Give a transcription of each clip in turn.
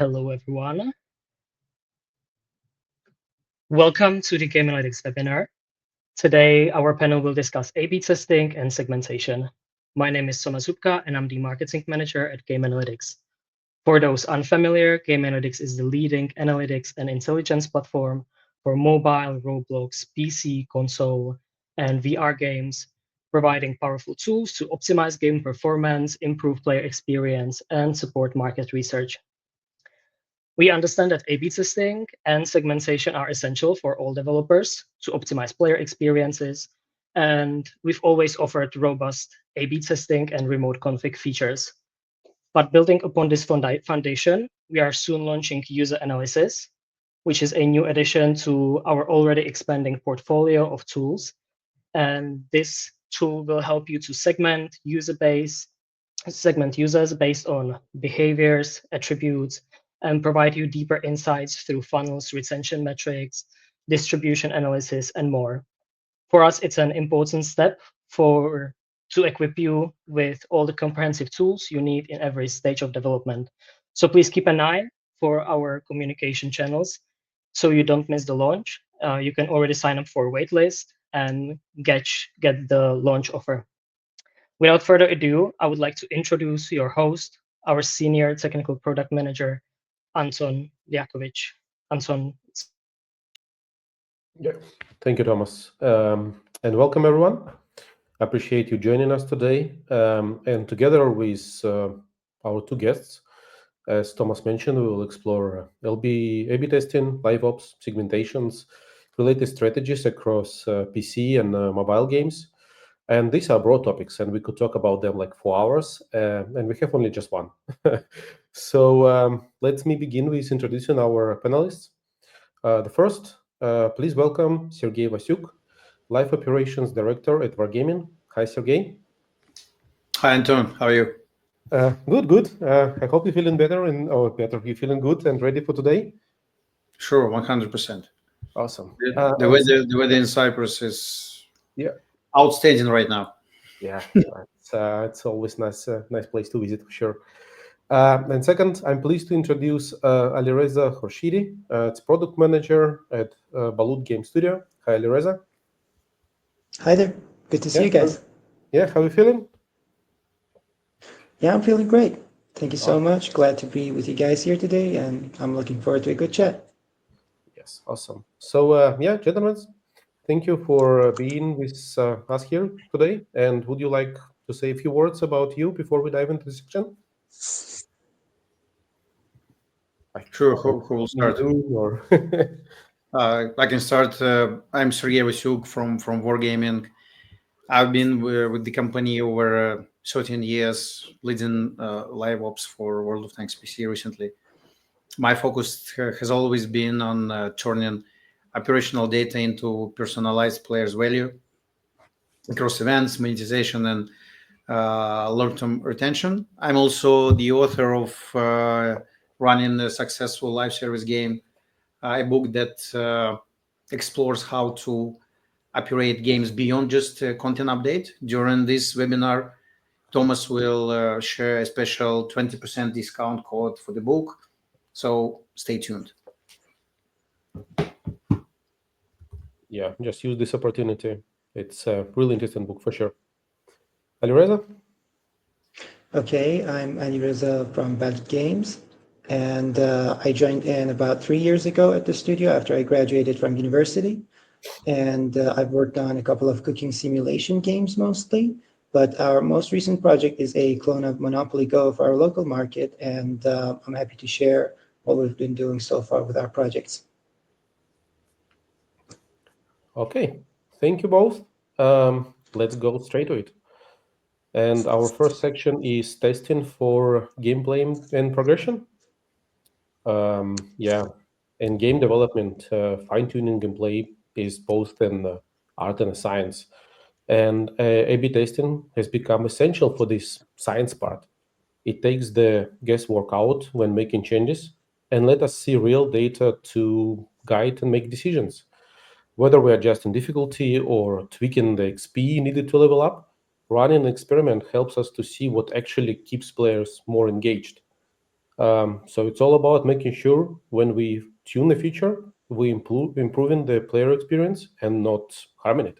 Hello, everyone. Welcome to the Game Analytics webinar. Today, our panel will discuss A/B testing and segmentation. My name is Soma Zupka, and I'm the marketing manager at Game Analytics. For those unfamiliar, Game Analytics is the leading analytics and intelligence platform for mobile, Roblox, PC, console, and VR games, providing powerful tools to optimize game performance, improve player experience, and support market research. We understand that A/B testing and segmentation are essential for all developers to optimize player experiences, and we've always offered robust A/B testing and remote config features. But building upon this foundation, we are soon launching user analysis, which is a new addition to our already expanding portfolio of tools. And this tool will help you to segment users based on behaviors, attributes, and provide you deeper insights through funnels, retention metrics, distribution analysis, and more. For us, it's an important step to equip you with all the comprehensive tools you need in every stage of development. So please keep an eye for our communication channels so you don't miss the launch. You can already sign up for a waitlist and get the launch offer. Without further ado, I would like to introduce your host, our senior technical product manager, Anton Ljakovic. Anton. Yeah, thank you, Thomas. And welcome, everyone. I appreciate you joining us today. And together with our two guests, as Thomas mentioned, we will explore LB A/B testing, live ops, segmentations, related strategies across PC and mobile games. And these are broad topics, and we could talk about them like 4 hours, and we have only just one. So let me begin with introducing our panelists. The first, please welcome Sergey Vasyuk, Live Operations Director at Wargaming. Hi, Sergey. Hi, Anton. How are you? Good. I hope you're feeling better, you're feeling good and ready for today. Sure, 100%. Awesome. The weather in Cyprus is outstanding right now. Yeah, it's always nice place to visit for sure. And second, I'm pleased to introduce Alireza Khorshidi, it's product manager at Balut Game Studio. Hi, Alireza. Hi there. Good to see you guys. How are you feeling? Yeah, I'm feeling great. Thank you so much. Glad to be with you guys here today, and I'm looking forward to a good chat. Yes, awesome. So, gentlemen, thank you for being with us here today. And would you like to say a few words about you before we dive into the section? Sure, who will start? I can start. I'm Sergey Vasyuk from Wargaming. I've been with the company over 13 years, leading live ops for World of Tanks PC recently. My focus has always been on turning operational data into personalized players' value across events, monetization, and long-term retention. I'm also the author of running a successful live service game, a book that explores how to operate games beyond just content update. During this webinar, Thomas will share a special 20% discount code for the book. So stay tuned. Yeah, just use this opportunity. It's a really interesting book for sure. Alireza? Okay, I'm Alireza from Balut Games, and I joined in about 3 years ago at the studio after I graduated from university. And I've worked on a couple of cooking simulation games mostly, but our most recent project is a clone of Monopoly Go for our local market, and I'm happy to share what we've been doing so far with our projects. Okay, thank you both. Let's go straight to it. And our first section is testing for gameplay and progression. In game development, fine-tuning gameplay is both an art and a science. And A/B testing has become essential for this science part. It takes the guesswork out when making changes and let us see real data to guide and make decisions. Whether we're adjusting difficulty or tweaking the XP needed to level up, running an experiment helps us to see what actually keeps players more engaged. So it's all about making sure when we tune a feature, we improving the player experience and not harming it.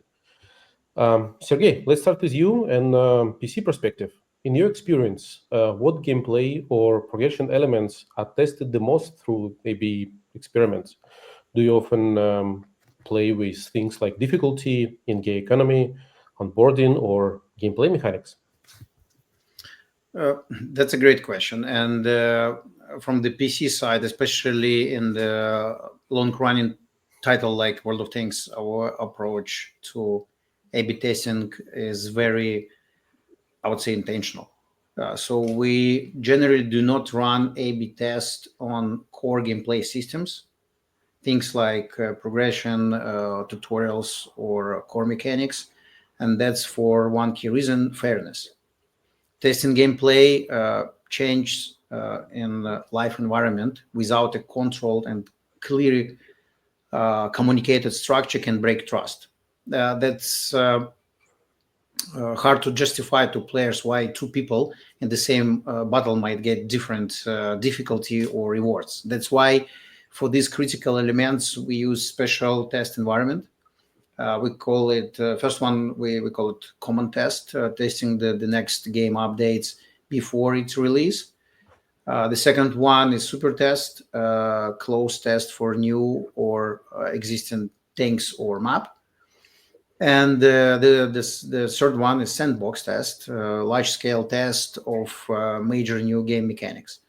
Sergey, let's start with you and PC perspective. In your experience, what gameplay or progression elements are tested the most through maybe experiments? Do you often play with things like difficulty, in-game economy, onboarding, or gameplay mechanics? That's a great question. And from the PC side, especially in the long running title like World of Tanks, our approach to A/B testing is very, I would say, intentional. So we generally do not run A/B test on core gameplay systems, things like progression, tutorials, or core mechanics. And that's for one key reason: fairness. Testing gameplay change in live environment without a controlled and clearly communicated structure can break trust. That's hard to justify to players why two people in the same battle might get different difficulty or rewards. That's why for these critical elements we use special test environment. We call it first one, we call it common test, testing the next game updates before its release. The second one is super test, close test for new or existing things or map. And the third one is sandbox test, large scale test of major new game mechanics.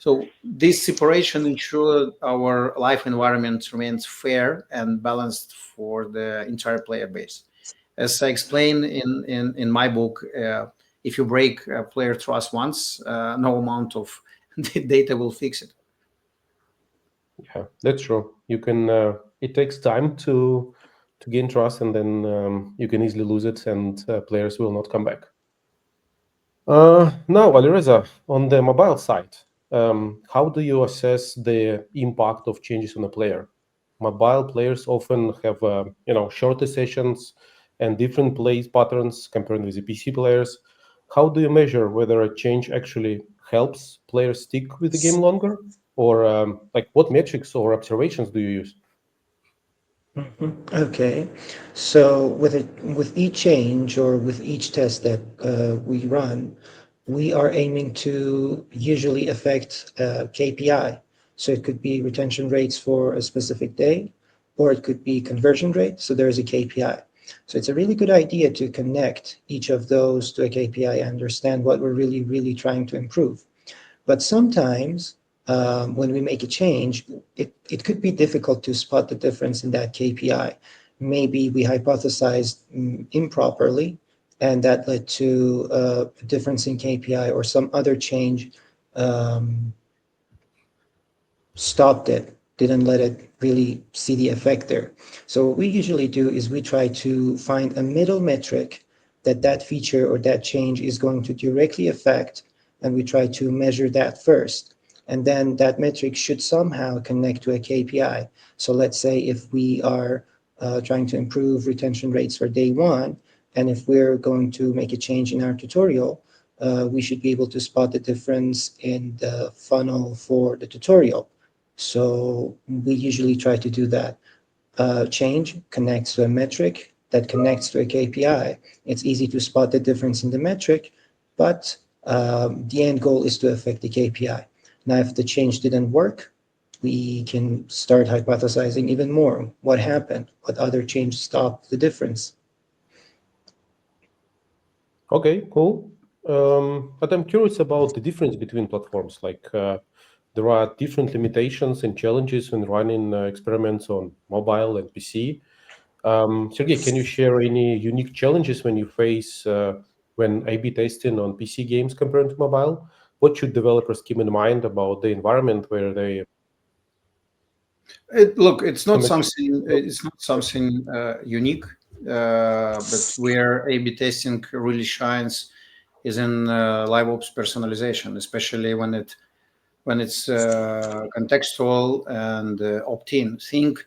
So this separation ensures our live environment remains fair and balanced for the entire player base. As I explained in my book, if you break player trust once, no amount of data will fix it. Yeah, that's true. You can. It takes time to gain trust, and then you can easily lose it, and players will not come back. Now, Alireza, on the mobile side, how do you assess the impact of changes on a player? Mobile players often have shorter sessions and different play patterns compared with the PC players. How do you measure whether a change actually helps players stick with the game longer, or like what metrics or observations do you use? Okay, so with each change or with each test that we run, we are aiming to usually affect KPI. So it could be retention rates for a specific day, or it could be conversion rate. So there is a KPI. So it's a really good idea to connect each of those to a KPI and understand what we're really, really trying to improve. But sometimes when we make a change, it could be difficult to spot the difference in that KPI. Maybe we hypothesized improperly, and that led to a difference in KPI, or some other change um, stopped it, didn't let it really see the effect there. So what we usually do is we try to find a middle metric that that feature or that change is going to directly affect, and we try to measure that first. And then that metric should somehow connect to a KPI. So let's say if we are trying to improve retention rates for day one, and if we're going to make a change in our tutorial, we should be able to spot the difference in the funnel for the tutorial. So we usually try to do that. Change connects to a metric that connects to a KPI. It's easy to spot the difference in the metric, but the end goal is to affect the KPI. Now, if the change didn't work, we can start hypothesizing even more. What happened? What other change stopped the difference? Okay, cool. But I'm curious about the difference between platforms. Like, there are different limitations and challenges when running experiments on mobile and PC. Sergey, can you share any unique challenges when you face when A/B testing on PC games compared to mobile? What should developers keep in mind about the environment where they Look, it's not metric? something. It's not something unique, but where A/B testing really shines is in live ops personalization, especially when it's contextual and opt-in. Think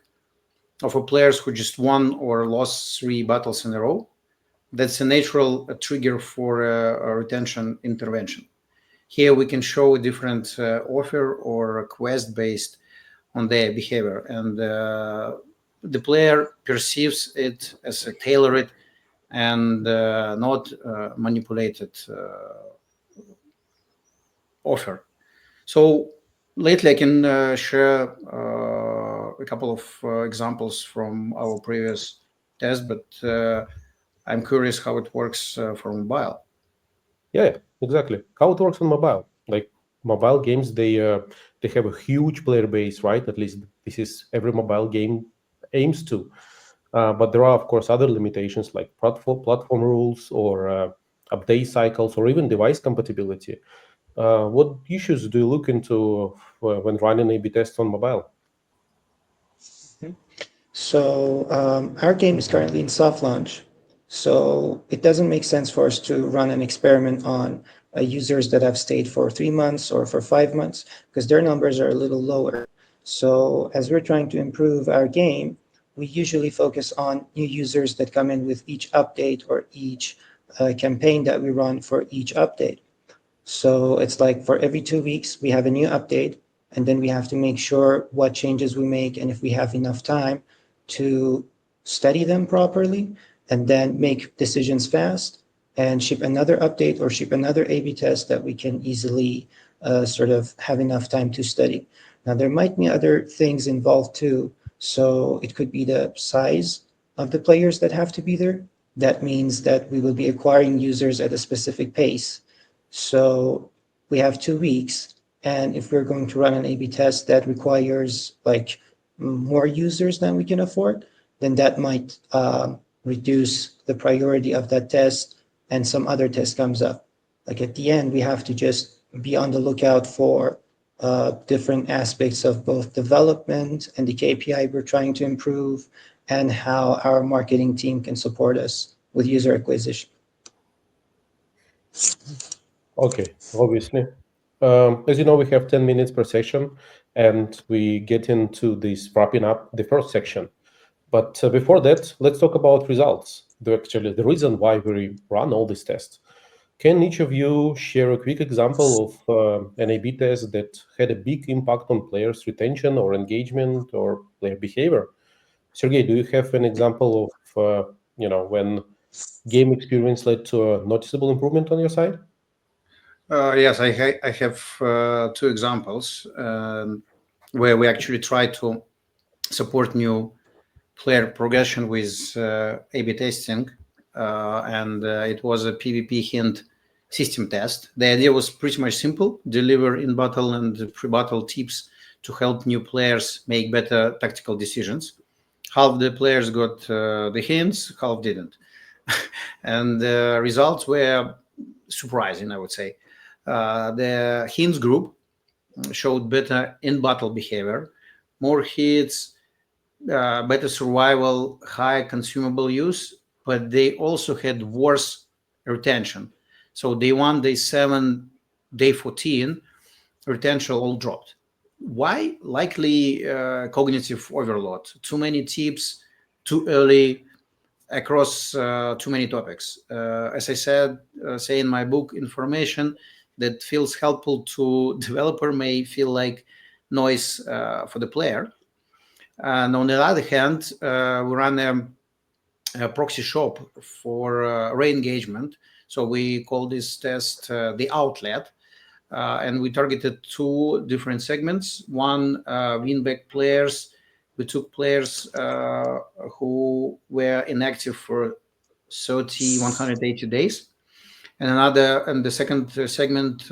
of a players who just won or lost three battles in a row. That's a natural trigger for a retention intervention. Here we can show a different offer or a quest based on their behavior, and the player perceives it as a tailored and not manipulated offer. So lately, I can share a couple of examples from our previous test, but I'm curious how it works for mobile. Yeah, exactly. How it works on mobile? Like mobile games, they have a huge player base, right? At least this is every mobile game aims to. But there are, of course, other limitations like platform rules or update cycles or even device compatibility. What issues do you look into when running A/B tests on mobile? So our game is currently in soft launch. So it doesn't make sense for us to run an experiment on users that have stayed for 3 months or for 5 months because their numbers are a little lower. So as we're trying to improve our game, we usually focus on new users that come in with each update or each campaign that we run for each update. So it's like for every 2 weeks, we have a new update, and then we have to make sure what changes we make and if we have enough time to study them properly and then make decisions fast and ship another update or ship another A/B test that we can easily sort of have enough time to study. Now, there might be other things involved too. So it could be the size of the players that have to be there. That means that we will be acquiring users at a specific pace. So we have 2 weeks, and if we're going to run an A/B test that requires like more users than we can afford, then that might reduce the priority of that test, and some other test comes up. Like at the end, we have to just be on the lookout for different aspects of both development and the KPI we're trying to improve, and how our marketing team can support us with user acquisition. Okay, obviously. As you know, we have 10 minutes per section, and we get into this wrapping up the first section. But before that, let's talk about results. Actually, the reason why we run all these tests. Can each of you share a quick example of an A/B test that had a big impact on players' retention or engagement or player behavior? Sergey, do you have an example of when game experience led to a noticeable improvement on your side? Yes, I have two examples where we actually try to support new player progression with A/B testing, and it was a PvP hint system test. The idea was pretty much simple: deliver in battle and pre-battle tips to help new players make better tactical decisions. Half the players got the hints, half didn't, and the results were surprising, I would say. The hints group showed better in battle behavior, more hits, better survival, high consumable use, but they also had worse retention. So day 1, day 7, day 14, retention all dropped. Why? Likely cognitive overload. Too many tips, too early, across too many topics. As I say in my book, information that feels helpful to developer may feel like noise for the player. And on the other hand, we run a proxy shop for re-engagement. So we call this test the outlet. And we targeted two different segments. One, win-back players. We took players who were inactive for 30, 180 days. And the second segment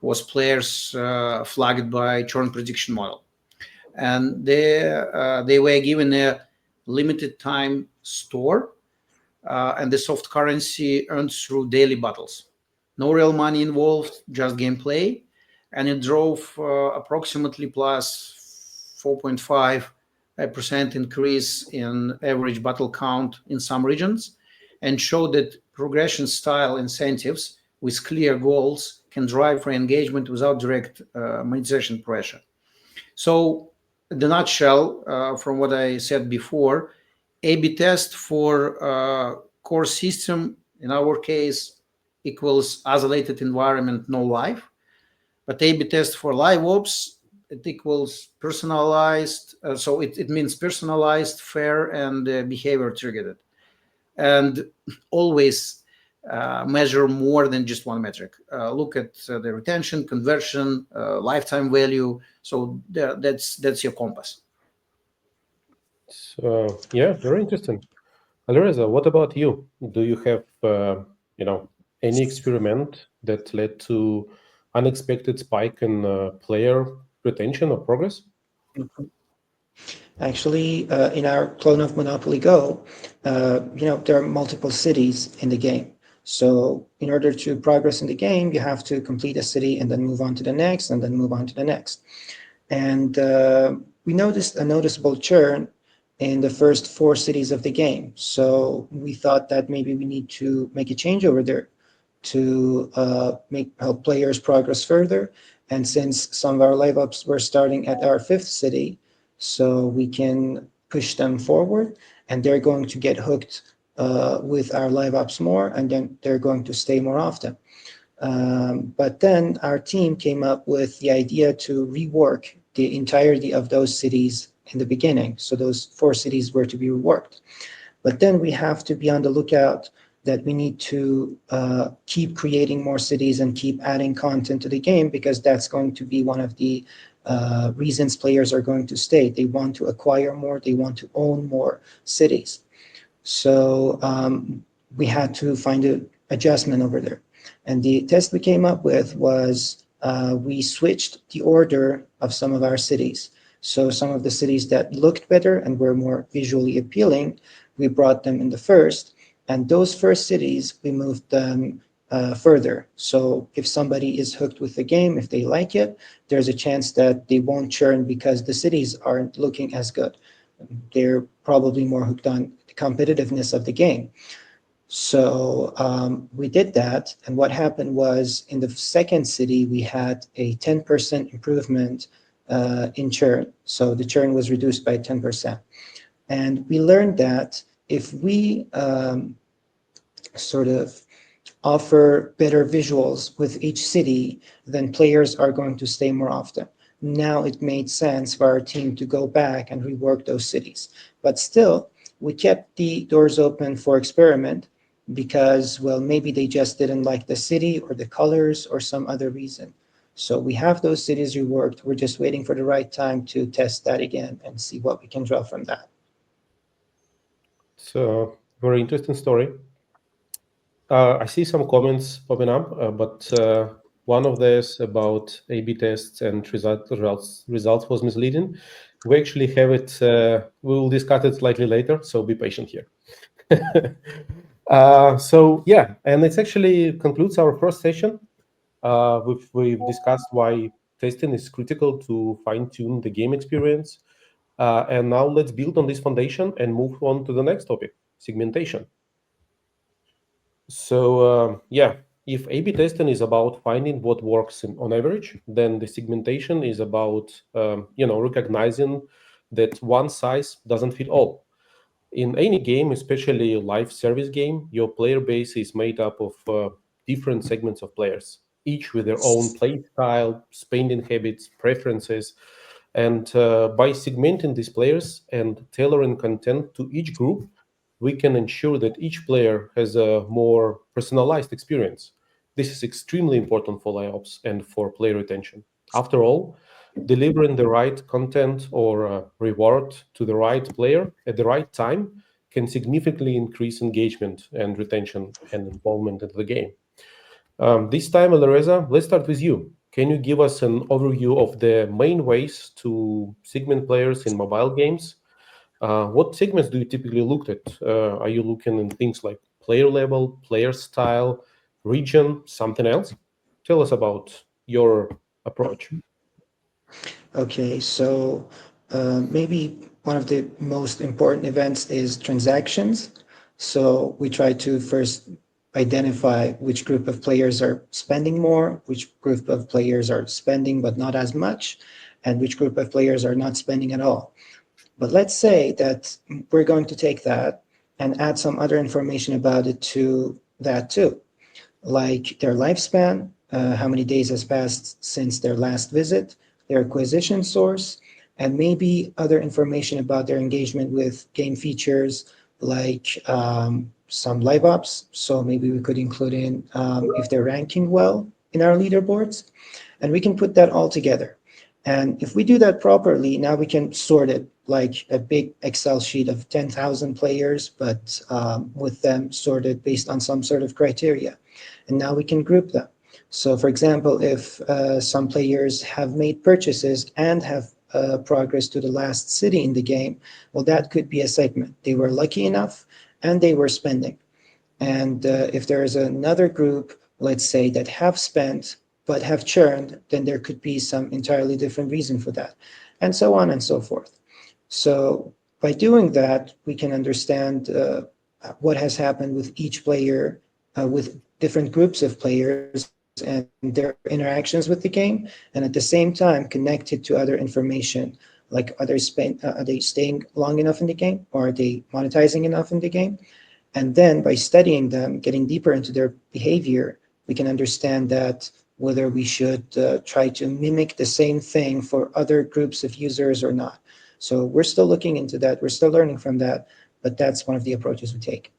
was players flagged by churn prediction model. And they were given a limited time store and the soft currency earned through daily battles. No real money involved, just gameplay. And it drove approximately plus 4.5% increase in average battle count in some regions, and showed that progression style incentives with clear goals can drive for engagement without direct monetization pressure. So, the nutshell, from what I said before, A/B test for core system, in our case, equals isolated environment, no live. But A/B test for live ops, it equals personalized. So it means personalized, fair, and behavior triggered. And always measure more than just one metric. Look at the retention, conversion, lifetime value. So that's your compass. So yeah, very interesting. Alireza, what about you? Do you have any experiment that led to unexpected spike in player retention or progress? Actually, in our clone of Monopoly Go, there are multiple cities in the game. So in order to progress in the game, you have to complete a city and then move on to the next and then move on to the next. And we noticed a noticeable churn in the first four cities of the game. So we thought that maybe we need to make a change over there to help players progress further. And since some of our live ups were starting at our fifth city, so we can push them forward, and they're going to get hooked with our live ups more, and then they're going to stay more often. But then our team came up with the idea to rework the entirety of those cities in the beginning. So those four cities were to be reworked. But then we have to be on the lookout that we need to keep creating more cities and keep adding content to the game, because that's going to be one of the reasons players are going to stay. They want to acquire more, they want to own more cities. So we had to find an adjustment over there. And the test we came up with was we switched the order of some of our cities. So some of the cities that looked better and were more visually appealing, we brought them in the first. And those first cities, we moved them further. So if somebody is hooked with the game, if they like it, there's a chance that they won't churn because the cities aren't looking as good. They're probably more hooked on the competitiveness of the game. So we did that. And what happened was in the second city, we had a 10% improvement in churn. So the churn was reduced by 10%. And we learned that if we sort of offer better visuals with each city, then players are going to stay more often. Now it made sense for our team to go back and rework those cities. But still, we kept the doors open for experiment because, well, maybe they just didn't like the city or the colors or some other reason. So we have those cities reworked. We're just waiting for the right time to test that again and see what we can draw from that. It's a very interesting story. I see some comments popping up, but one of these about A/B tests and results was misleading. We actually have it. We will discuss it slightly later, so be patient here. So yeah, and it actually concludes our first session. We've discussed why testing is critical to fine-tune the game experience, and now let's build on this foundation and move on to the next topic: segmentation. So yeah, if A/B testing is about finding what works on average, then the segmentation is about recognizing that one size doesn't fit all. In any game, especially a live service game, your player base is made up of different segments of players, each with their own play style, spending habits, preferences. And by segmenting these players and tailoring content to each group, we can ensure that each player has a more personalized experience. This is extremely important for LiOps and for player retention. After all, delivering the right content or reward to the right player at the right time can significantly increase engagement and retention and involvement in the game. This time, Alireza, let's start with you. Can you give us an overview of the main ways to segment players in mobile games? What segments do you typically look at? Are you looking in things like player level, player style, region, something else? Tell us about your approach. Okay, so maybe one of the most important events is transactions. So we try to first identify which group of players are spending more, which group of players are spending but not as much, and which group of players are not spending at all. But let's say that we're going to take that and add some other information about it to that too. like their lifespan, how many days has passed since their last visit, their acquisition source, and maybe other information about their engagement with game features like some live ops. So maybe we could include in if they're ranking well in our leaderboards, and we can put that all together. And if we do that properly, now we can sort it like a big Excel sheet of 10,000 players, but with them sorted based on some sort of criteria. And now we can group them. So, for example, if some players have made purchases and have progress to the last city in the game, well, that could be a segment. They were lucky enough and they were spending. And if there is another group, let's say, that have spent but have churned, then there could be some entirely different reason for that, and so on and so forth. So by doing that, we can understand what has happened with each player, with different groups of players and their interactions with the game, and at the same time connect it to other information like are they staying long enough in the game, or are they monetizing enough in the game? And then by studying them, getting deeper into their behavior, we can understand that whether we should try to mimic the same thing for other groups of users or not. So we're still looking into that. We're still learning from that, but that's one of the approaches we take.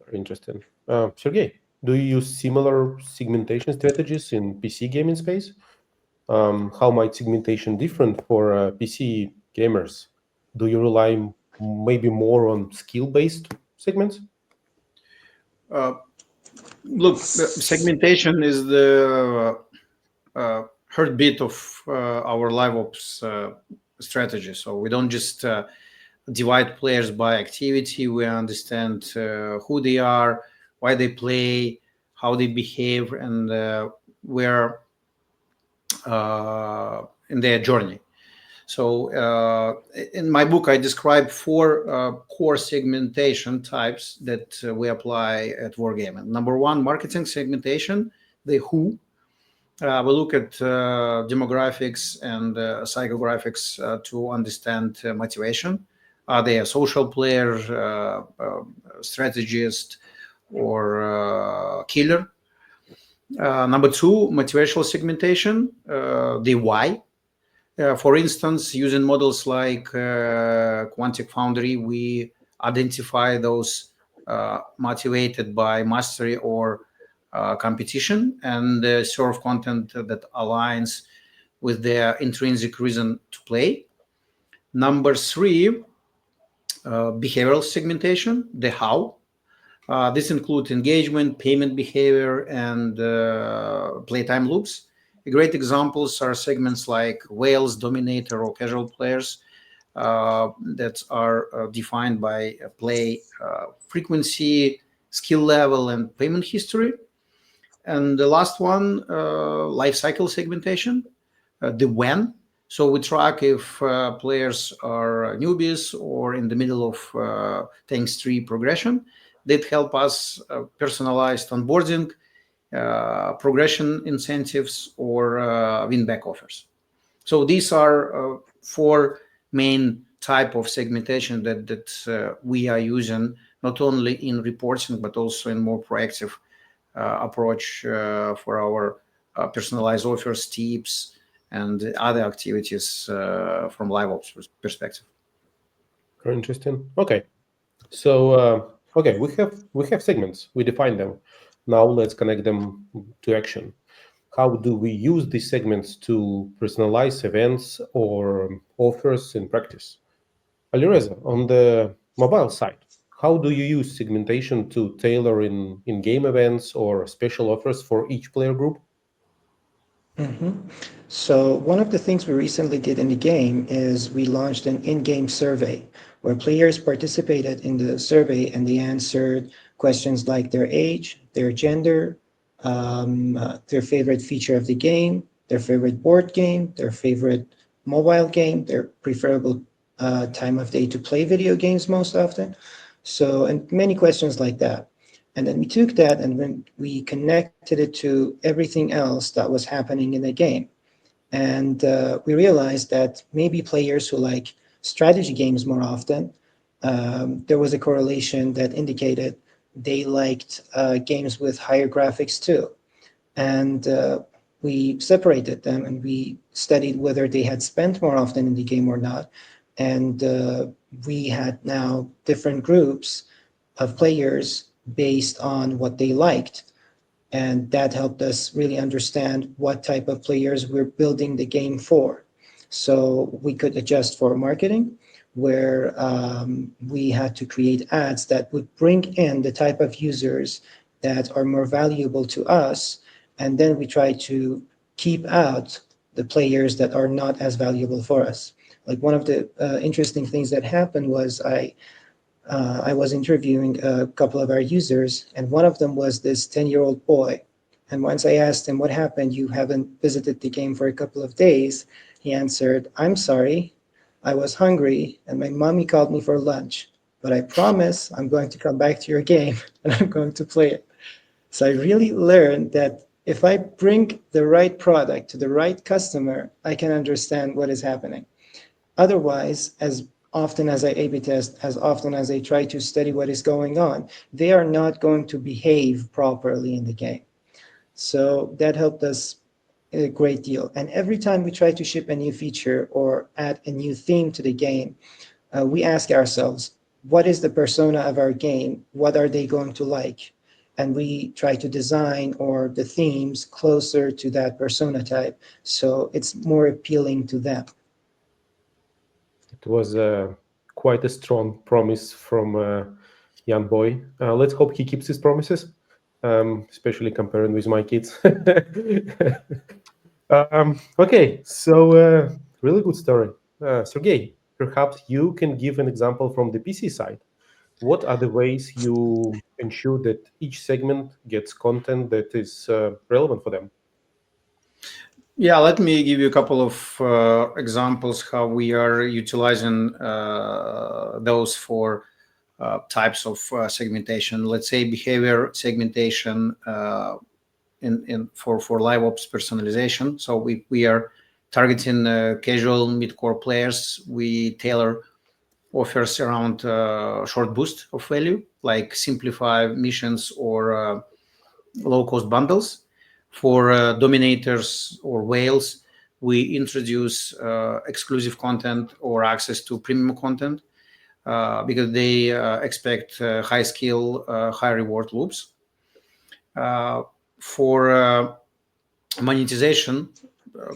Very interesting. Sergey, do you use similar segmentation strategies in PC gaming space? How might segmentation different for PC gamers? Do you rely maybe more on skill-based segments? Uh, Look, segmentation is the heartbeat of our live ops strategy. So we don't just divide players by activity. We understand who they are, why they play, how they behave, and where in their journey. So in my book, I describe four core segmentation types that we apply at Wargaming. Number one, marketing segmentation, the who. We look at demographics and psychographics to understand motivation. Are they a social player, strategist, or killer? Number two, motivational segmentation, the why. For instance, using models like Quantic Foundry, we identify those motivated by mastery or competition and serve content that aligns with their intrinsic reason to play. Number three, behavioral segmentation, the how. This includes engagement, payment behavior, and playtime loops. Great examples are segments like whales, dominator, or casual players that are defined by play frequency, skill level, and payment history. And the last one, life cycle segmentation, the when. So we track if players are newbies or in the middle of tanks tree progression. That help us personalized onboarding, progression incentives, or win back offers. So these are four main type of segmentation that we are using not only in reporting but also in more proactive approach for our personalized offers, tips, and other activities from live ops perspective. Very interesting. Okay, so okay, we have segments. We define them. Now let's connect them to action. How do we use these segments to personalize events or offers in practice? Alireza, on the mobile side, how do you use segmentation to tailor in-game events or special offers for each player group? Mhm. So one of the things we recently did in the game is we launched an in-game survey where players participated in the survey and they answered questions like their age, their gender, their favorite feature of the game, their favorite board game, their favorite mobile game, their preferable time of day to play video games most often. So, and many questions like that. And then we took that and when we connected it to everything else that was happening in the game. And we realized that maybe players who like strategy games more often, there was a correlation that indicated they liked games with higher graphics too. And we separated them and we studied whether they had spent more often in the game or not. And we had now different groups of players based on what they liked. And that helped us really understand what type of players we're building the game for. So we could adjust for marketing, where we had to create ads that would bring in the type of users that are more valuable to us. And then we try to keep out the players that are not as valuable for us. Like one of the interesting things that happened was I was interviewing a couple of our users, and one of them was this 10-year-old boy. And once I asked him, "What happened? You haven't visited the game for a couple of days." He answered, "I'm sorry. I was hungry, and my mommy called me for lunch. But I promise I'm going to come back to your game and I'm going to play it." So I really learned that if I bring the right product to the right customer, I can understand what is happening. Otherwise, as often as I A/B test, as often as I try to study what is going on, they are not going to behave properly in the game. So that helped us a great deal. And every time we try to ship a new feature or add a new theme to the game, we ask ourselves, what is the persona of our game? What are they going to like? And we try to design or the themes closer to that persona type so it's more appealing to them. It was quite a strong promise from young boy. Let's hope he keeps his promises, especially comparing with my kids. Okay, so really good story. Sergey, perhaps you can give an example from the PC side. What are the ways you ensure that each segment gets content that is relevant for them? Yeah, let me give you a couple of examples how we are utilizing those for types of segmentation. Let's say behavior segmentation in for live ops personalization. So we are targeting casual mid-core players. We tailor offers around short boost of value, like simplify missions or low-cost bundles. For dominators or whales, we introduce exclusive content or access to premium content because they expect high skill, high reward loops. For monetization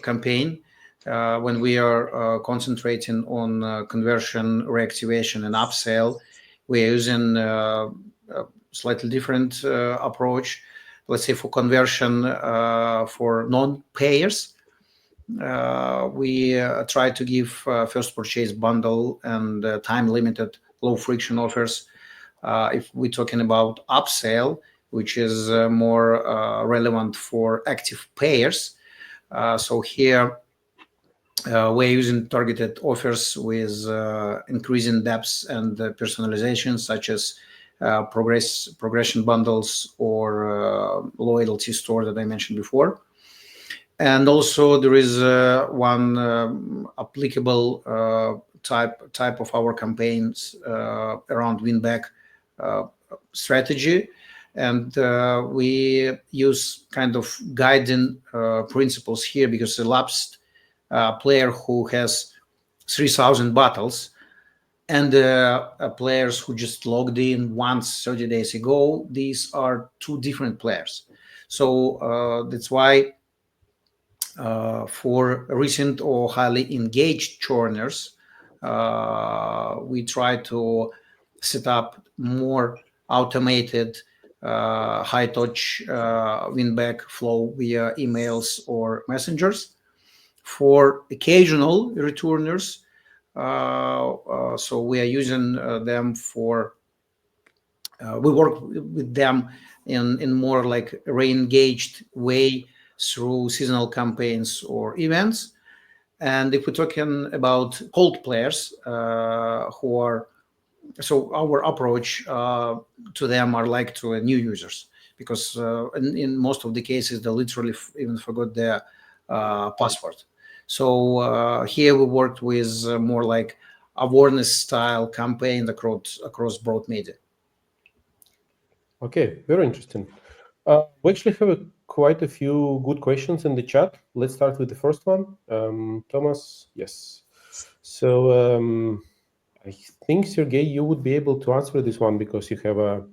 campaign, when we are concentrating on conversion, reactivation, and upsell, we are using a slightly different approach. Let's say for conversion for non-payers, we try to give first purchase bundle and time-limited low-friction offers. If we're talking about upsell, which is more relevant for active payers, so here we're using targeted offers with increasing depth and personalization, such as progression bundles or loyalty store that I mentioned before. And also there is one applicable type of our campaigns around win back strategy, and we use kind of guiding principles here, because the lapsed player who has 3,000 battles and players who just logged in once 30 days ago, these are two different players. So that's why for recent or highly engaged churners, we try to set up more automated high touch win back flow via emails or messengers. For occasional returners, so we are using them for we work with them in more like re-engaged way through seasonal campaigns or events. And if we're talking about cold players who are, so our approach to them are like to new users, because in most of the cases they literally even forgot their password. So here we worked with more like awareness style campaign across broad media. Okay, very interesting. We actually have quite a few good questions in the chat. Let's start with the first one. Thomas, yes. So I think, Sergey, you would be able to answer this one because you have a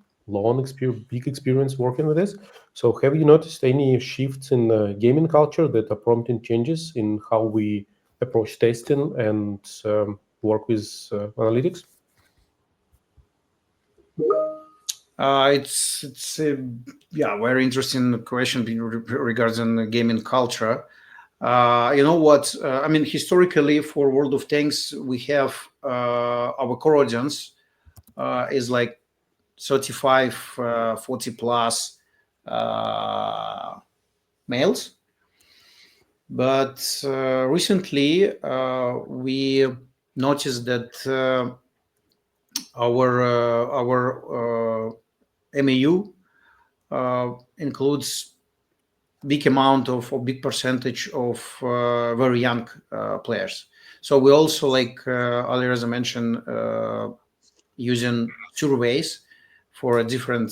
big experience working with this. So have you noticed any shifts in gaming culture that are prompting changes in how we approach testing and work with analytics? It's yeah, very interesting question regarding the gaming culture. You know what? I mean, historically, for World of Tanks, we have our core audience is like 35, 40 plus males. But recently, we noticed that our MAU includes big amount of or big percentage of very young players. So we also, like Alireza mentioned, using surveys for a different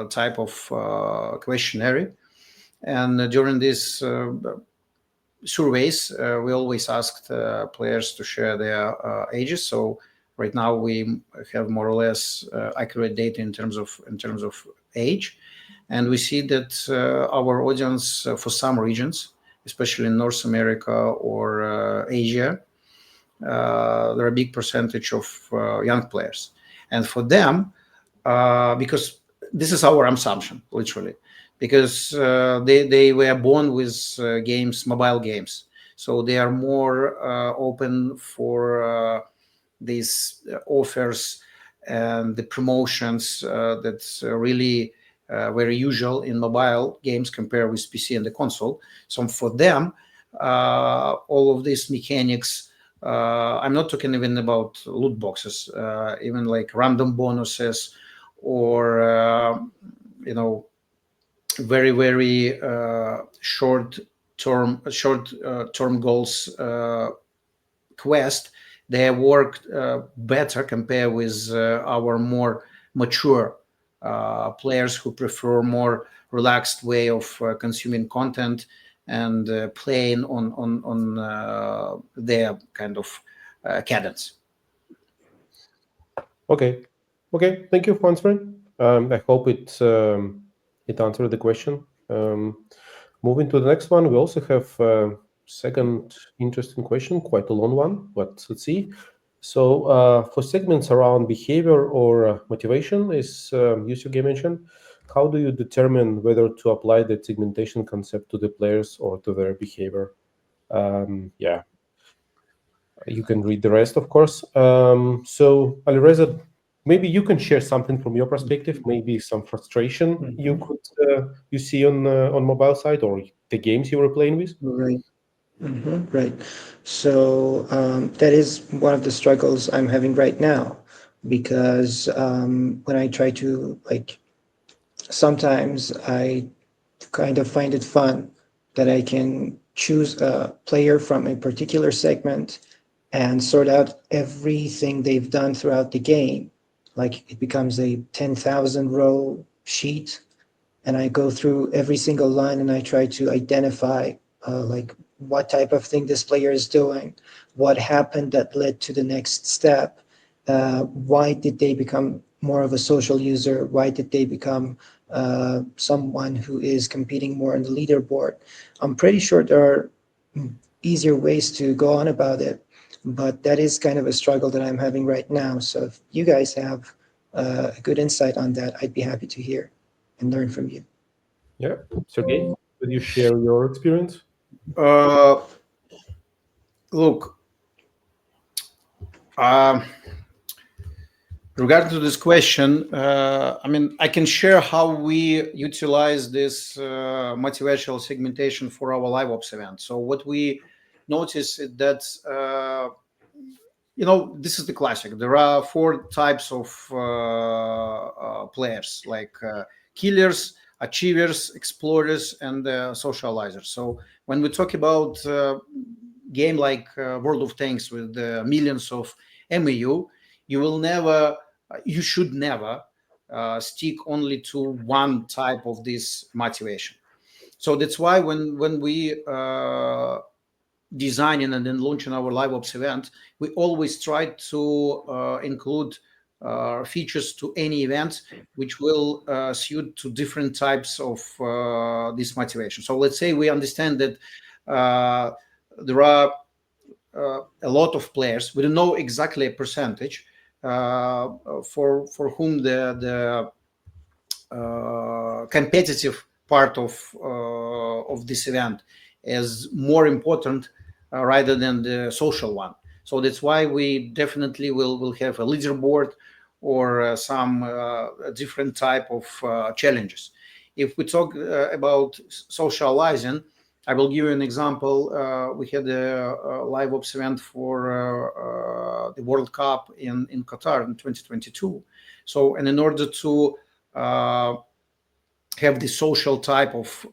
type of questionnaire. And during this surveys, we always asked players to share their ages. So right now we have more or less accurate data in terms of age, and we see that our audience for some regions, especially in North America or Asia, there are a big percentage of young players, and for them, because this is our assumption, literally, because they were born with mobile games, so they are more open for these offers and the promotions that's really very usual in mobile games compared with PC and the console. So for them, all of these mechanics, I'm not talking even about loot boxes, even like random bonuses or very very short term goals quest. They have worked better compared with our more mature players who prefer more relaxed way of consuming content and playing on their kind of cadence. Okay. Okay. Thank you for answering. I hope it answered the question. Moving to the next one, we also have second interesting question, quite a long one, but let's see. So for segments around behavior or motivation, as user game mentioned, how do you determine whether to apply the segmentation concept to the players or to their behavior? Yeah, you can read the rest, of course. So, Alireza, maybe you can share something from your perspective, maybe some frustration you see on mobile side or the games you were playing with. Right. Right. So that is one of the struggles I'm having right now because when I try to sometimes I kind of find it fun that I can choose a player from a particular segment and sort out everything they've done throughout the game. Like it becomes a 10,000 row sheet, and I go through every single line and I try to identify like what type of thing this player is doing, what happened that led to the next step, why did they become more of a social user, why did they become someone who is competing more on the leaderboard. I'm pretty sure there are easier ways to go on about it, but that is kind of a struggle that I'm having right now. So if you guys have a good insight on that, I'd be happy to hear and learn from you. Yeah, Sergey, could you share your experience? Uh, Look, um, regarding to this question, I mean, I can share how we utilize this motivational segmentation for our live ops event. So what we notice is that this is the classic. There are four types of players, like killers, achievers, explorers, and socializers. So when we talk about game like World of Tanks with millions of MAU, you should never stick only to one type of this motivation. So that's why when we designing and then launching our live ops event, we always try to include features to any event which will suit to different types of this motivation. So let's say we understand that there are a lot of players. We don't know exactly a percentage for whom the competitive part of this event is more important rather than the social one. So that's why we definitely will have a leaderboard or some different type of challenges. If we talk about socializing, I will give you an example. We had a live ops event for the World Cup in Qatar in 2022. So, and in order to have the social type of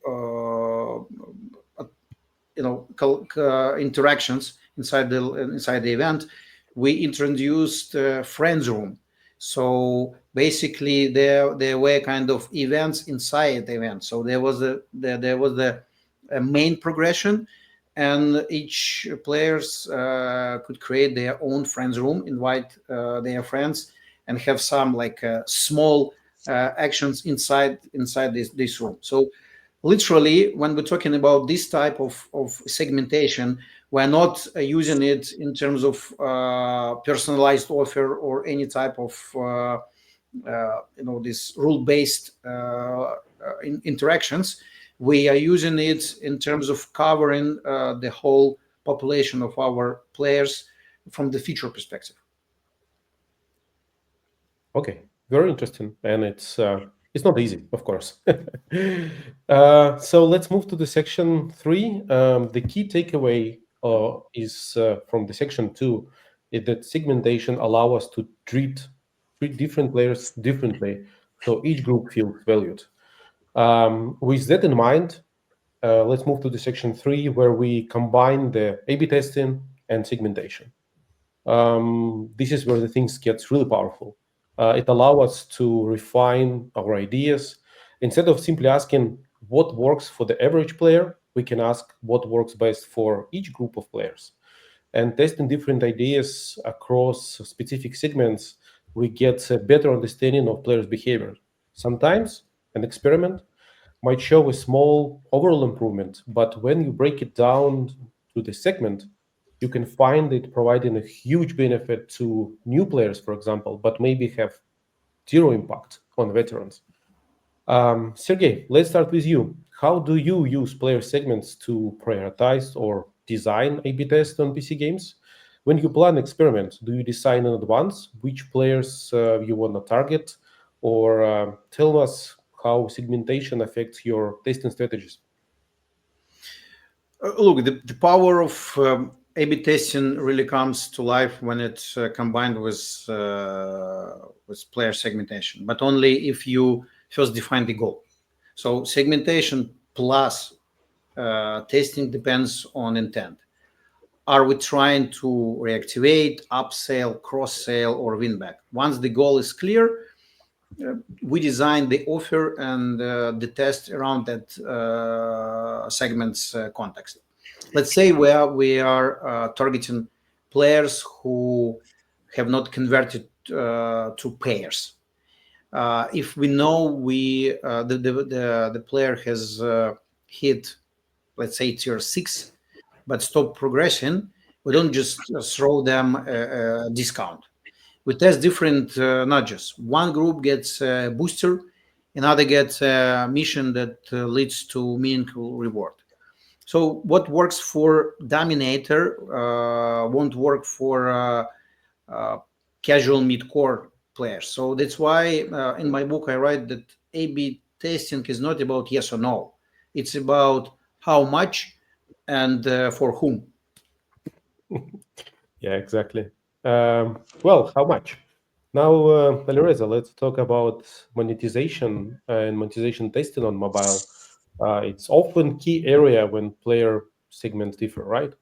interactions inside the event, we introduced friends room. So basically there were kind of events inside the event. So there was a main progression, and each players could create their own friends room, invite their friends, and have some like small actions inside this room. So literally, when we're talking about this type of segmentation, we're not using it in terms of personalized offer or any type of this rule-based interactions. We are using it in terms of covering the whole population of our players from the feature perspective. Okay, very interesting, and it's not easy, of course. So let's move to the section 3. The key takeaway is from the section 2 is that segmentation allow us to treat different players differently, so each group feels valued. With that in mind, let's move to the section 3, where we combine the A/B testing and segmentation. This is where the things gets really powerful. It allows us to refine our ideas. Instead of simply asking what works for the average player, we can ask what works best for each group of players. And testing different ideas across specific segments, we get a better understanding of players' behavior. Sometimes an experiment might show a small overall improvement, but when you break it down to the segment, you can find it providing a huge benefit to new players, for example, but maybe have zero impact on veterans. Sergey, let's start with you. How do you use player segments to prioritize or design A/B tests on PC games? When you plan experiments, do you decide in advance which players you want to target, or tell us how segmentation affects your testing strategies? Look, the power of A/B testing really comes to life when it's combined with player segmentation, but only if you first define the goal. So segmentation plus testing depends on intent. Are we trying to reactivate, upsell, cross-sell, or win back? Once the goal is clear, we design the offer and the test around that segment's context. Let's say where we are targeting players who have not converted to payers. If we know the player has hit, let's say, tier 6, but stop progressing, we don't just throw them a discount. We test different nudges. One group gets a booster, another gets a mission that leads to meaningful reward. So what works for Dominator won't work for casual mid-core players. So that's why in my book I write that A/B testing is not about yes or no. It's about how much and for whom. Yeah, exactly. Well, how much? Now, Alireza, let's talk about monetization and monetization testing on mobile. It's often key area when player segments differ, right?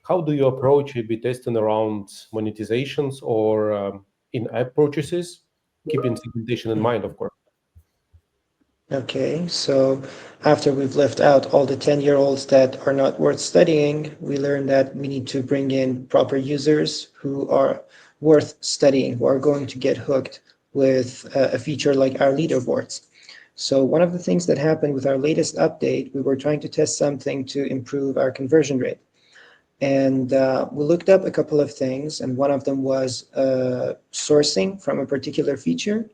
How do you approach A/B testing around monetizations or in-app purchases? keeping segmentation in mind, of course. Okay, so after we've left out all the 10-year-olds that are not worth studying, we learned that we need to bring in proper users who are worth studying, who are going to get hooked with a feature like our leaderboards. So one of the things that happened with our latest update, we were trying to test something to improve our conversion rate. And we looked up a couple of things, and one of them was sourcing from a particular feature.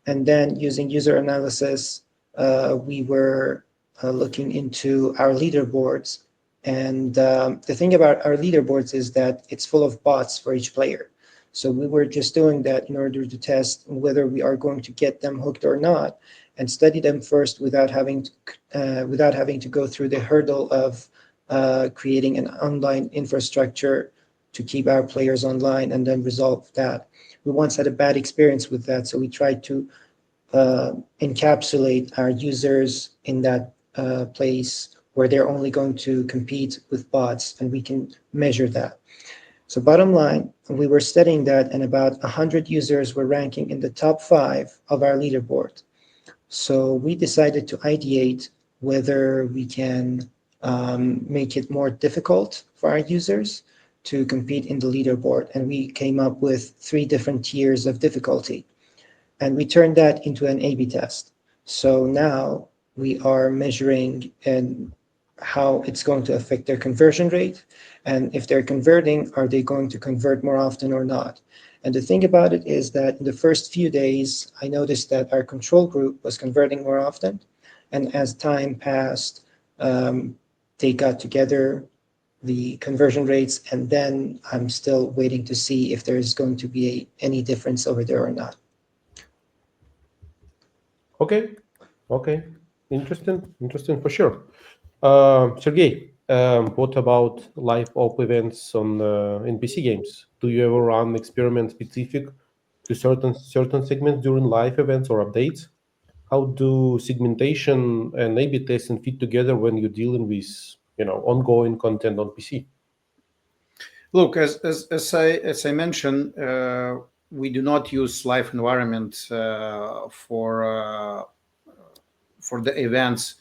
And then using user analysis, we were looking into our leaderboards. And the thing about our leaderboards is that it's full of bots for each player. So we were just doing that in order to test whether we are going to get them hooked or not, and study them first without having to go through the hurdle of creating an online infrastructure to keep our players online and then resolve that. We once had a bad experience with that, so we tried to encapsulate our users in that place where they're only going to compete with bots, and we can measure that. So bottom line, we were studying that, and about 100 users were ranking in the top 5 of our leaderboard. So we decided to ideate whether we can make it more difficult for our users to compete in the leaderboard. And we came up with 3 different tiers of difficulty. And we turned that into an A/B test. So now we are measuring and how it's going to affect their conversion rate. And if they're converting, are they going to convert more often or not? And the thing about it is that in the first few days, I noticed that our control group was converting more often. And as time passed, they got together the conversion rates. And then I'm still waiting to see if there's going to be any difference over there or not. Okay, okay, interesting for sure. Sergey, what about live op events on in PC games? Do you ever run experiments specific to certain segments during live events or updates? How do segmentation and A/B testing fit together when you're dealing with ongoing content on PC? Look, as I mentioned, we do not use live environment for the events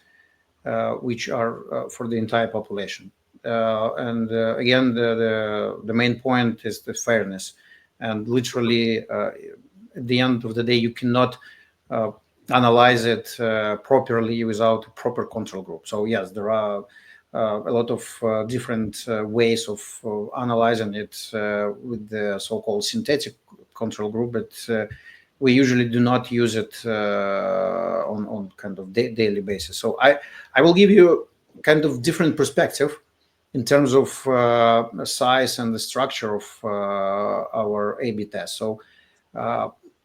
which are for the entire population. And again, the main point is the fairness. And literally, at the end of the day, you cannot analyze it properly without a proper control group. So yes, there are a lot of different ways of analyzing it with the so-called synthetic control group, but we usually do not use it on kind of daily basis. So I will give you kind of different perspective in terms of size and the structure of our A/B test. So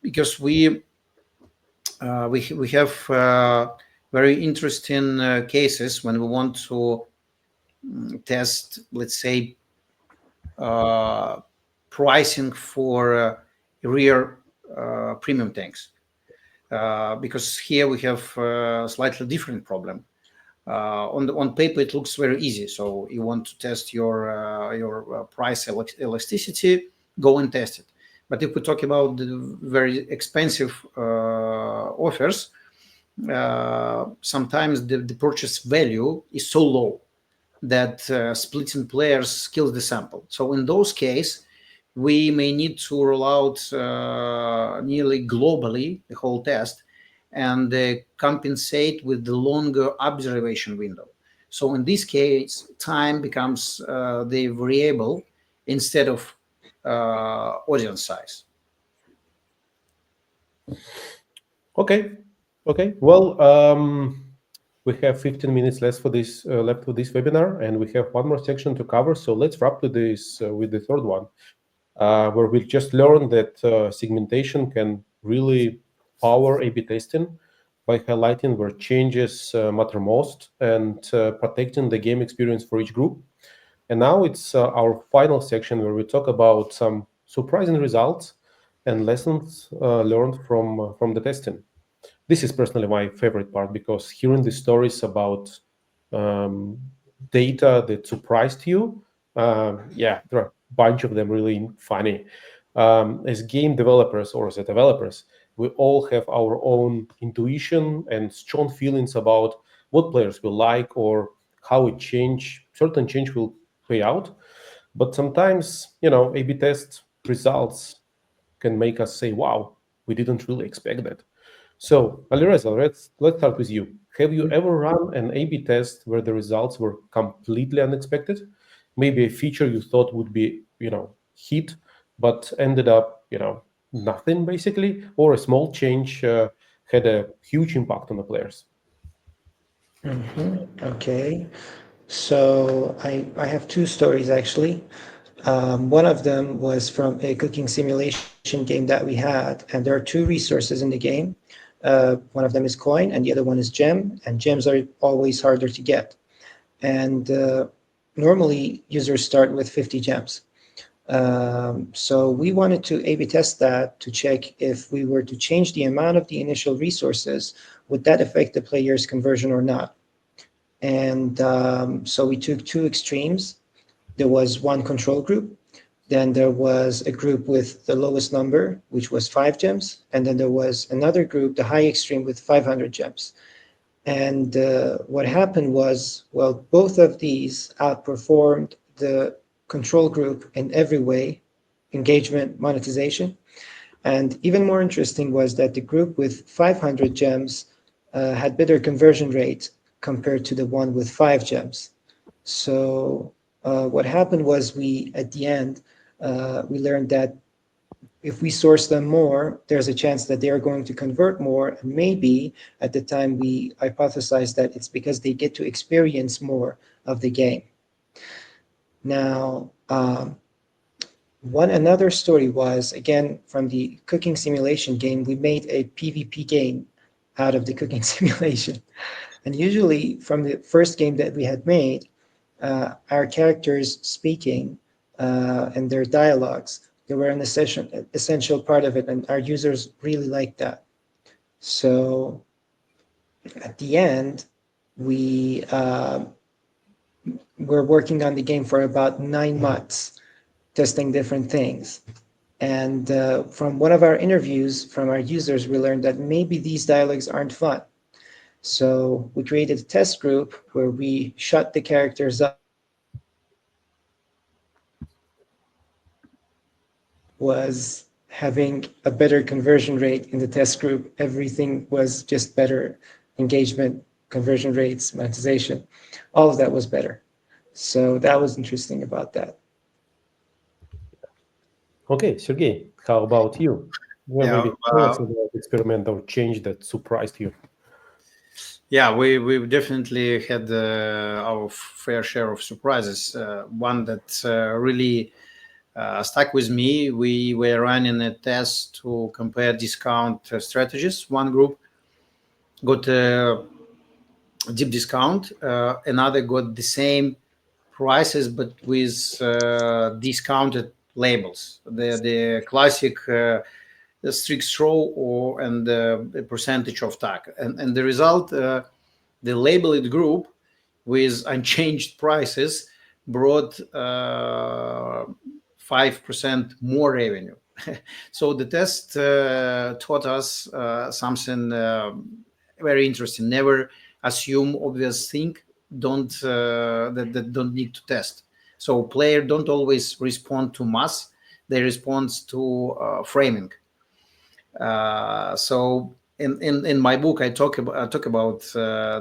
because we have very interesting cases when we want to test, let's say, pricing for rare premium tanks, because here we have a slightly different problem. On paper, it looks very easy. So you want to test your price elasticity, go and test it. But if we talk about the very expensive offers, sometimes the purchase value is so low that splitting players kills the sample. So in those cases, we may need to roll out nearly globally the whole test and compensate with the longer observation window. So in this case, time becomes the variable instead of audience size. Okay, okay. Well, we have 15 minutes left for this webinar, and we have one more section to cover. So let's wrap with this with the third one, where we just learned that segmentation can really power A/B testing by highlighting where changes matter most and protecting the game experience for each group. And now it's our final section where we talk about some surprising results and lessons learned from the testing. This is personally my favorite part because hearing the stories about um, data that surprised you, yeah, there are a bunch of them really funny. As game developers or as a developers, we all have our own intuition and strong feelings about what players will like or how certain change will pay out. But sometimes, A/B test results can make us say, "Wow, we didn't really expect that." So, Alireza, let's start with you. Have you ever run an A/B test where the results were completely unexpected? Maybe a feature you thought would be, hit, but ended up, nothing basically, or a small change had a huge impact on the players. Okay. So I have two stories actually. One of them was from a cooking simulation game that we had, and there are two resources in the game. One of them is coin, and the other one is gem, and gems are always harder to get. And normally users start with 50 gems. So we wanted to A/B test that to check if we were to change the amount of the initial resources, would that affect the player's conversion or not? And so we took two extremes. There was one control group, then there was a group with the lowest number, which was 5 gems, and then there was another group, the high extreme, with 500 gems. And what happened was, well, both of these outperformed the control group in every way, engagement, monetization. And even more interesting was that the group with 500 gems had better conversion rate compared to the one with 5 gems. So what happened was at the end, we learned that if we source them more, there's a chance that they are going to convert more. And maybe at the time we hypothesized that it's because they get to experience more of the game. Now, one another story was, again, from the cooking simulation game, we made a PvP game out of the cooking simulation. And usually from the first game that we had made, our characters speaking and their dialogues, they were an essential part of it, and our users really liked that. So at the end, we were working on the game for about 9 months, testing different things. And from one of our interviews from our users, we learned that maybe these dialogues aren't fun. So we created a test group where we shut the characters up. Was having a better conversion rate in the test group. Everything was just better. Engagement, conversion rates, monetization, all of that was better. So that was interesting about that. Okay, Sergey, how about you? Well, Yeah, maybe tell us about experiment or change that surprised you. yeah, we definitely had our fair share of surprises. One that really stuck with me. We were running a test to compare discount strategies. One group got a deep discount, another got the same prices but with discounted labels. The classic the strict throw or and the percentage of tag, and the result, the labeled group with unchanged prices brought 5% more revenue. So the test taught us something very interesting. Never assume obvious thing. Don't that don't need to test. So player don't always respond to mass; they respond to framing. So in my book, I talk about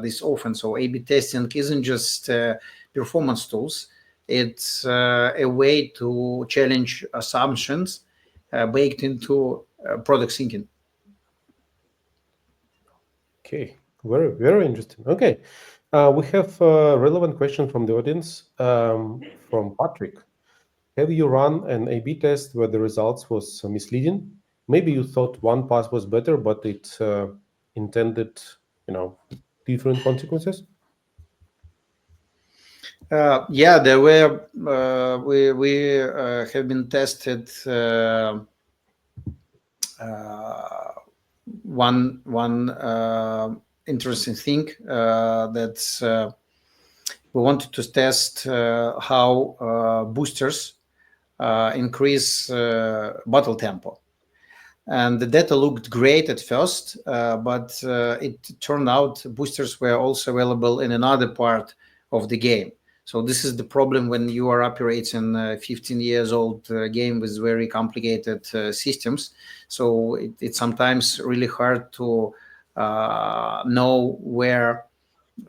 this often. So A/B testing isn't just performance tools; it's a way to challenge assumptions baked into product thinking. Okay, very, very interesting. Okay, we have a relevant question from the audience from Patrick. Have you run an A/B test where the results was misleading? Maybe you thought one path was better, but it intended, you know, different consequences. Yeah, there were we have been tested. One interesting thing that's we wanted to test how boosters increase battle tempo. and the data looked great at first, but it turned out boosters were also available in another part of the game. So this is the problem when you are operating a 15 years old game with very complicated systems. So it's sometimes really hard to know where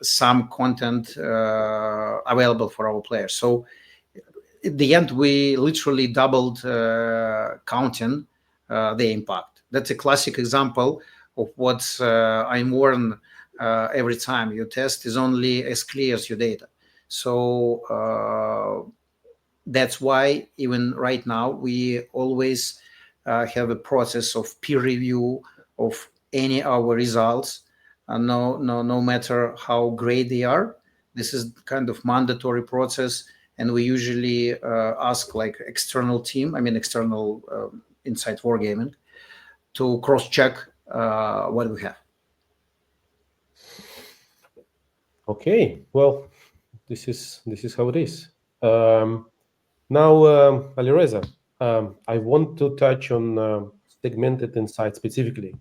some content available for our players. So at the end, we literally doubled counting the impact. That's a classic example of what I warn every time. Your test is only as clear as your data. So that's why even right now we always have a process of peer review of any our results, no matter how great they are. This is kind of mandatory process, and we usually ask like external team, I mean external inside wargaming, to cross check what we have. Okay, well, this is how it is. Now, Alireza, I want to touch on segmented insight specifically.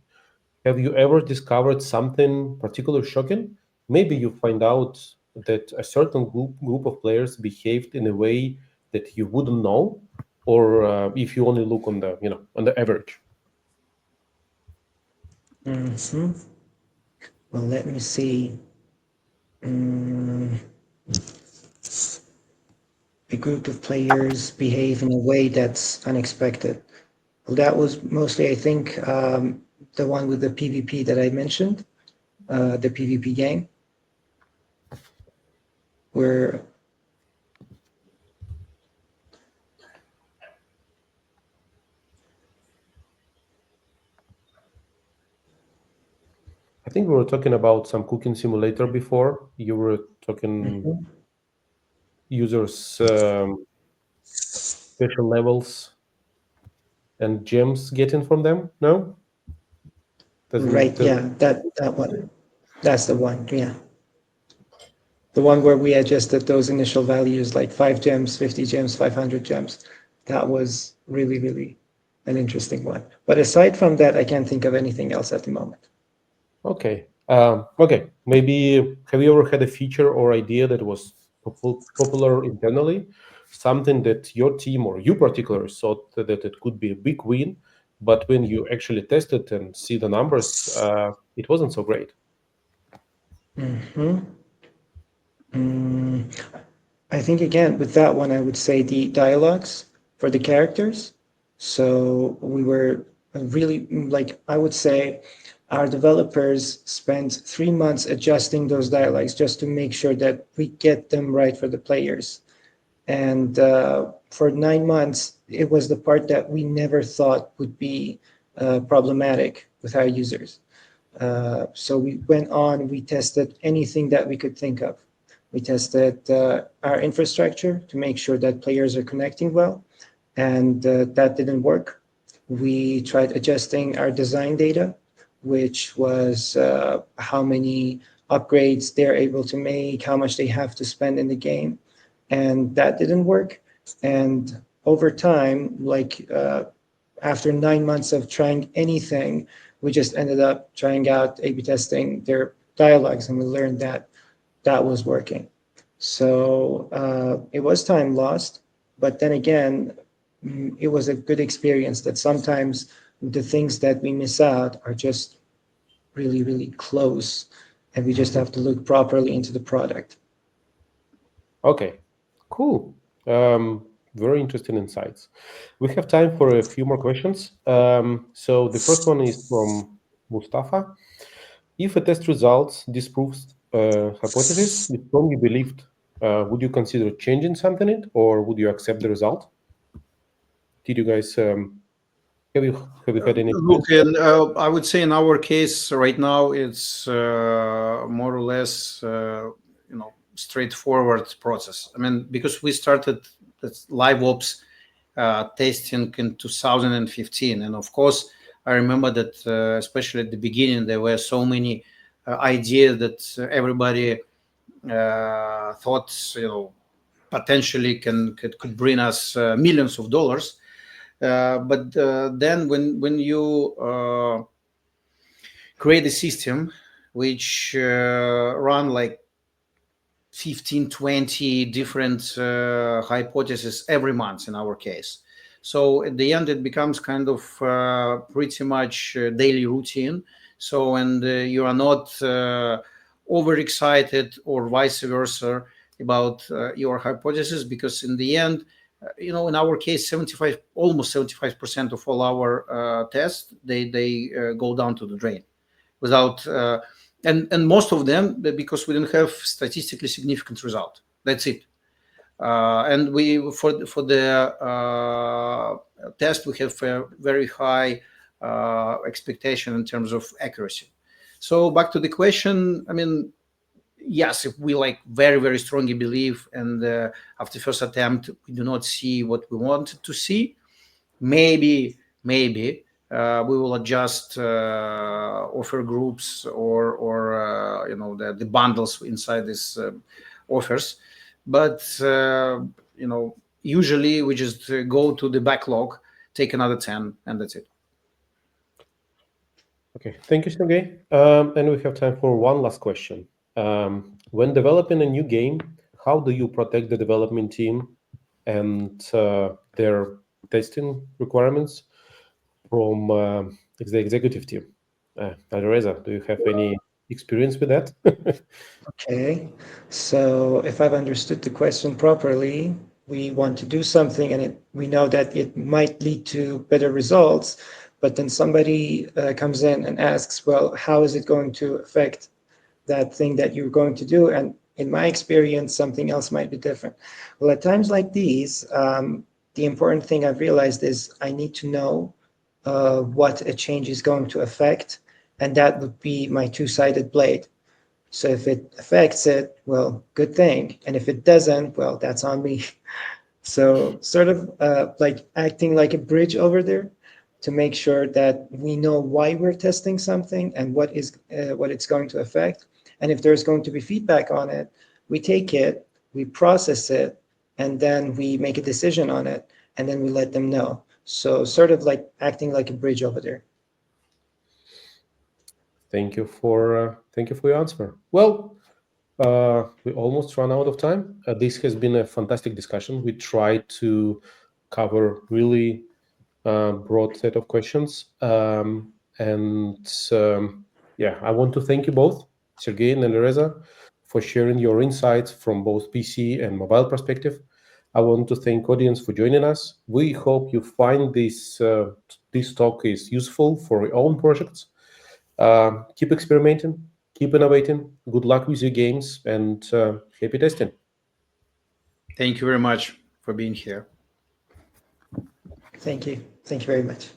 Have you ever discovered something particularly shocking? Maybe you find out that a certain group of players behaved in a way that you wouldn't know, or if you only look on the on the average. Mhm. Well, let me see. Mm, a group of players behave in a way that's unexpected. Well, that was mostly, I think, the one with the PvP that I mentioned, the PvP game, where I think we were talking about some cooking simulator before. You were talking Mhm. users special levels and gems getting from them. No, Right, doesn't. yeah, that one. That's the one, yeah. The one where we adjusted those initial values like 5 gems, 50 gems, 500 gems. That was really, really an interesting one. But aside from that, I can't think of anything else at the moment. Okay. Okay. Maybe have you ever had a feature or idea that was popular internally, something that your team or you particularly thought that it could be a big win, but when you actually test it and see the numbers, it wasn't so great. Mhm. Mm, I think again with that one, I would say the dialogues for the characters. So we were really like I would say our developers spent 3 months adjusting those dialogues just to make sure that we get them right for the players. And for 9 months, it was the part that we never thought would be problematic with our users. So we went on, we tested anything that we could think of. We tested our infrastructure to make sure that players are connecting well, and that didn't work. We tried adjusting our design data, which was how many upgrades they're able to make, how much they have to spend in the game, and that didn't work. And over time, like after 9 months of trying anything, we just ended up trying out A/B testing their dialogues, and we learned that that was working. So it was time lost, but then again, it was a good experience that sometimes the things that we miss out are just really, really close, and we just have to look properly into the product. Okay, cool. Very interesting insights. We have time for a few more questions. So the first one is from Mustafa. If a test result disproves hypothesis you strongly believed, would you consider changing something in it, or would you accept the result? Did you guys have you had any Look, experience? and I would say in our case right now it's more or less straightforward process. I mean, because we started this live ops testing in 2015, and of course I remember that especially at the beginning there were so many ideas that everybody thought potentially could bring us millions of dollars. But then when you create a system which run like 15, 20 different hypotheses every month in our case. So at the end, it becomes kind of pretty much daily routine. So, and you are not overexcited or vice versa about your hypothesis, because in the end, in our case, 75, almost 75% of all our tests, they go down to the drain without and most of them because we didn't have statistically significant result. That's it. And we for the test we have a very high expectation in terms of accuracy. So back to the question, I mean, yes, if we like very very strongly believe and after first attempt we do not see what we wanted to see, maybe we will adjust offer groups or the bundles inside these offers. But usually we just go to the backlog, take another 10, and that's it. Okay, thank you, Sergey. And we have time for one last question. When developing a new game, how do you protect the development team and their testing requirements from the executive team? Alireza, do you have any experience with that? Okay, so if I've understood the question properly, we want to do something and we know that it might lead to better results, but then somebody comes in and asks, well, how is it going to affect that thing that you're going to do? And in my experience, something else might be different. Well, at times like these, the important thing I've realized is I need to know what a change is going to affect, and that would be my two-sided blade. So if it affects it, well, good thing. And if it doesn't, well, that's on me. So sort of like acting like a bridge over there to make sure that we know why we're testing something and what it's going to affect. And if there's going to be feedback on it, we take it, we process it, and then we make a decision on it, and then we let them know. So sort of like acting like a bridge over there. Thank you for your answer. Well, we almost run out of time. This has been a fantastic discussion. We tried to cover really broad set of questions, yeah, I want to thank you both, Sergey and Alireza, for sharing your insights from both PC and mobile perspective. I want to thank audience for joining us. We hope you find this talk is useful for your own projects. Keep experimenting, keep innovating. Good luck with your games, and happy testing. Thank you very much for being here. Thank you. Thank you very much.